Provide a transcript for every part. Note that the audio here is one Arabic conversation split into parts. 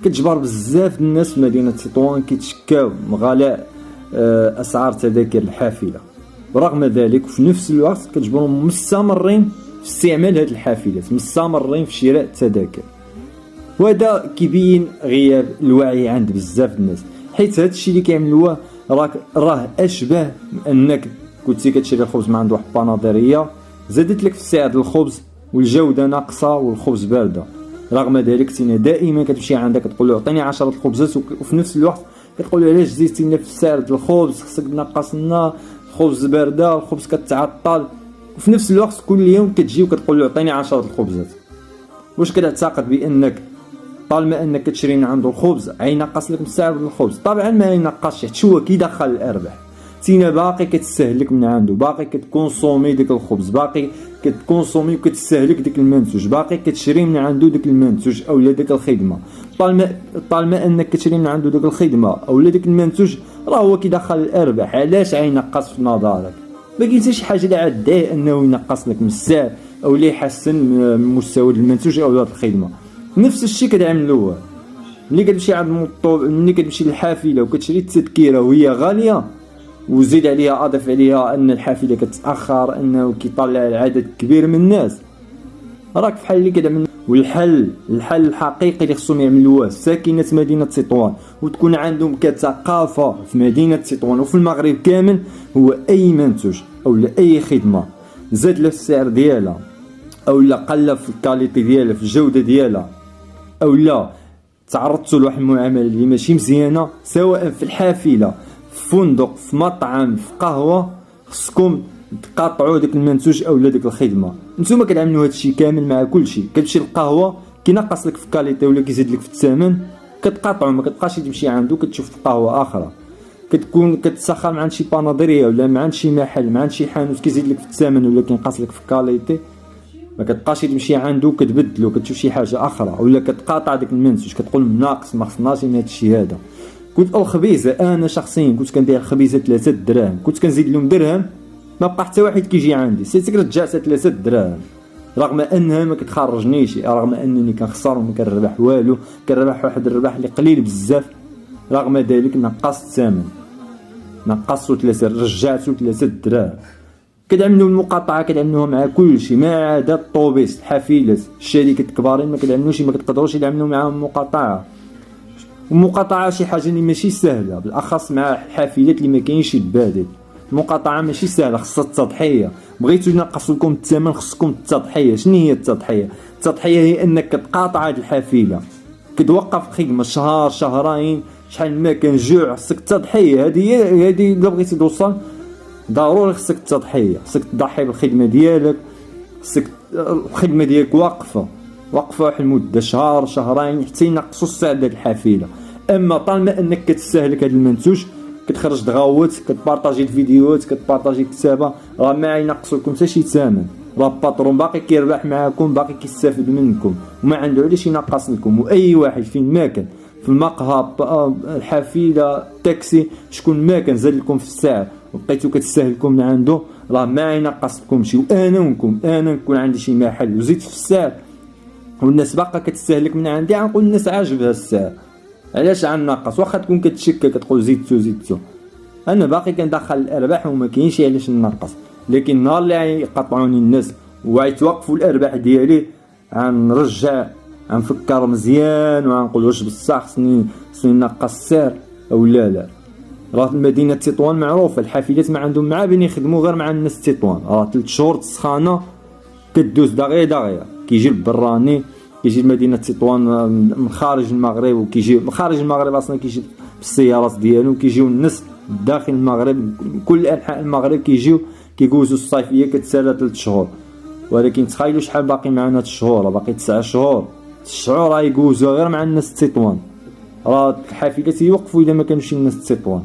كتجبر بزاف الناس في مدينة تطوان كيتشكاو من غلاء اسعار تذاكر الحافلة. برغم ذلك في نفس الوقت كتجبرهم مستمرين في استعمال هذه الحافلات، مستمرين في شراء التذاكر. وهذا كيبين غياب الوعي عند بزاف الناس، حيت هذا الشيء اللي كيعملوه راه اشبه من انك كنتي كتشري الخبز من عند واحد البنادريه، زادت لك في سعر الخبز والجوده ناقصه والخبز بارده. رغم ذلك تينا دائما كتمشي عندك تقول له عطيني 10 الخبزات، وفي نفس الوقت كتقول له علاش زيدتينا في سعر الخبز، خصك تنقص لنا الخبز بارده، الخبز كتعطل. وفي نفس الوقت كل يوم كتجي وكتقول له عطيني 10 الخبزات. واش كتعتقد بانك طالما انك كتشري من عنده الخبز غينقص لك من سعر الخبز؟ طبعا ما ينقصش، حيت هو كيدخل الارباح. تينا باقي كتستهلك من عنده، باقي كتكونسومي ديك الخبز، باقي كتكونسومي وكتستهلك ديك المنتوج، باقي كتشري من عنده ديك المنتوج اولا ديك الخدمه. طالما انك كتشري من عنده ديك الخدمه اولا ديك المنتوج راه هو كيدخل الارباح. علاش غينقص في نظرك؟ ما كاين حتى شي حاجه اللي عاد انه ينقص لك من السعر او اللي يحسن من مستوى المنتوج او الخدمه. نفس الشيء كتعملوه ملي كتمشي عند ملي كتمشي للحافله وكتشري التذكره وهي غاليه، وزيد عليها اضف عليها ان الحافله كتاخر، انه كيطلع العدد كبير من الناس، راك في حال اللي كتعمل. والحل الحقيقي اللي خصهم يعملوه ساكنه مدينه تطوان وتكون عندهم كثقافه في مدينه تطوان وفي المغرب كامل، هو اي منتوج او اي خدمه زاد له السعر ديالها او لا قل في الكاليتي ديالها في الجوده ديالها او لا تعرضتوا لواحد المعامله اللي ماشي مزيانه، سواء في الحافله في فندق في مطعم في قهوه، خصكم تقاطعوا داك المنتوج اولا ديك الخدمه. نتوما كتعملوا هذا الشيء كامل مع كل شيء. كتمشي للقهوه كينقص لك في الكاليتي ولا كيزيد لك في الثمن، كتقاطعوا، ما كتبقاش تمشي عنده كتشوف قهوه اخرى. كتكون كتسخر مع شي بانادريه ولا مع شي محل مع شي حانوت كيزيد لك في الثمن ولا كينقص لك في الكاليتي، ما كتبقاش تمشي عنده كتبدلو كتشوف شي حاجه اخرى ولا كتقاطع داك المنتوج كتقول ناقص ما خصناش من هذا الشيء هذا. كنت الخبيزه انا شخصيا كنت كنبيع الخبيزه 3 دراهم، كنت كنزيد لهم درهم ما بقى حتى واحد كيجي عندي، سيتك رجعتها 3 دراهم رغم انها ما كتخرجنيش، رغم انني كنخسر وما كنربح والو، كنربح واحد الربح اللي قليل بزاف. رغم ذلك نقصت الثمن، نقصت 3 رجعته 3 دراهم. كتعملوا المقاطعه كتعملوها مع كل شيء، ما عدا الطوبيس الحافلات الشركات الكبارين ما كتعملوش، ما كتقدروش يعملوا معاهم مقاطعه. المقاطعه شي حاجه اللي ماشي سهله، بالاخص مع الحافلات اللي ما كاينش البديل. المقاطعه ماشي سهله، خصها التضحيه. بغيتوا نقص لكم الثمن خصكم التضحيه. شنو هي التضحيه؟ التضحيه هي انك كتقاطع هذه الحافله، كتوقف الخدمه شهر شهرين، شحال ما كان جوع، خصك التضحيه. هذه الا بغيتي توصل ضروري خصك التضحيه، خصك تضحي بالخدمه ديالك، خصك الخدمه ديالك واقفه واحد المده شهر شهرين حتى ينقصوا السعر ديال الحافله. اما طالما انك كتستهلك هذا المنتوج كتخرج تغوت كتبارطاجي الفيديوهات كتبارطاجي الكتابه، راه ما ينقصوا لكم حتى شي ثمن، راه الباترون باقي كيربح معاكم، باقي كيستافد منكم وما عنده علاش ينقص لكم. واي واحد فين ما كان في المقهى الحافله التاكسي شكون ما كان زاد لكم في السعر وبقيتو كتستهلكوا من عنده راه ما ينقص لكم شي. انا نكون عندي شي محل وزيدت في السعر والناس باقا كتستهلك من عندي، غنقول الناس عاجبها السعر، علاش غنقص؟ واخا تكون كتشكى كتقول زيدتو انا باقي كندخل الارباح وما كاينش علاش ننقص. لكن النهار اللي يقطعوني الناس ويتوقفوا الارباح ديالي غنرجع غنفكر مزيان وغنقول واش بصح خصني نقص السعر او لا. راه مدينه تطوان معروفه الحافلات ما عندهم مع بين يخدموا غير مع الناس تطوان. راه 3 شهور السخانه كدوز دغيا كيجي البراني كيجي لمدينه تطوان من خارج المغرب، وكيجي من خارج المغرب اصلا كيجي بالسيارات ديالو، كيجيو الناس داخل المغرب من كل انحاء المغرب كيجيو كيجوزوا الصيفيه كتسالى 3 شهور. ولكن تخيلوا شحال باقي معنا 3 شهور، باقي 9 شهور. 9 شهور غيجوزوا غير مع الناس تطوان. راه الحافلات يوقفوا الا ما كانوش الناس تطوان.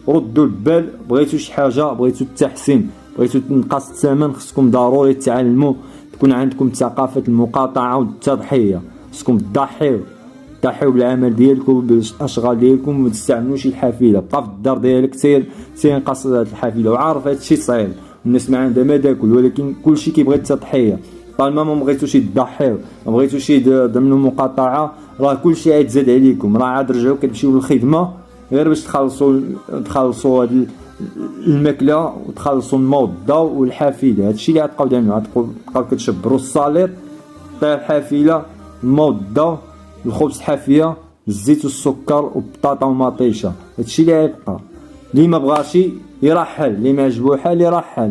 ردوا البال، بغيتوا شي حاجه، بغيتوا التحسين، بغيتوا تنقص الثمن، خصكم ضروري تعلموا، تكون عندكم ثقافه المقاطعه والتضحيه. خصكم تضحيو بالعمل ديالكم بالاشغال ديالكم، وما تستعملوش الحافله. بقى في الدار ديالك سير نقص الحافله، وعارف هذا الشيء صعيب الناس ما عندها ما تاكل، ولكن كلشي كيبغي التضحيه. طالما ما بغيتوش يضحيو، ما بغيتوش يضمنوا مقاطعه، راه كلشي غيتزاد عليكم، راه عاد رجعوا كتمشيو للخدمه غير باش تخلصوا هاد الماكله وتخلصوا الموضه والحافله. هادشي اللي غتبقاو دايرين، غتبقاو كتشبروا الصالير، طير الحافله، الموضه، الخبز حافيه، الزيت والسكر وبطاطا ومطيشه. هادشي اللي غيبقى. اللي ما بغاشي يرحل، اللي ما عجبو حال يرحل.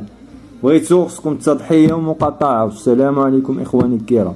بغيتو خصكم التضحيه ومقاطعه. والسلام عليكم اخواني الكرام.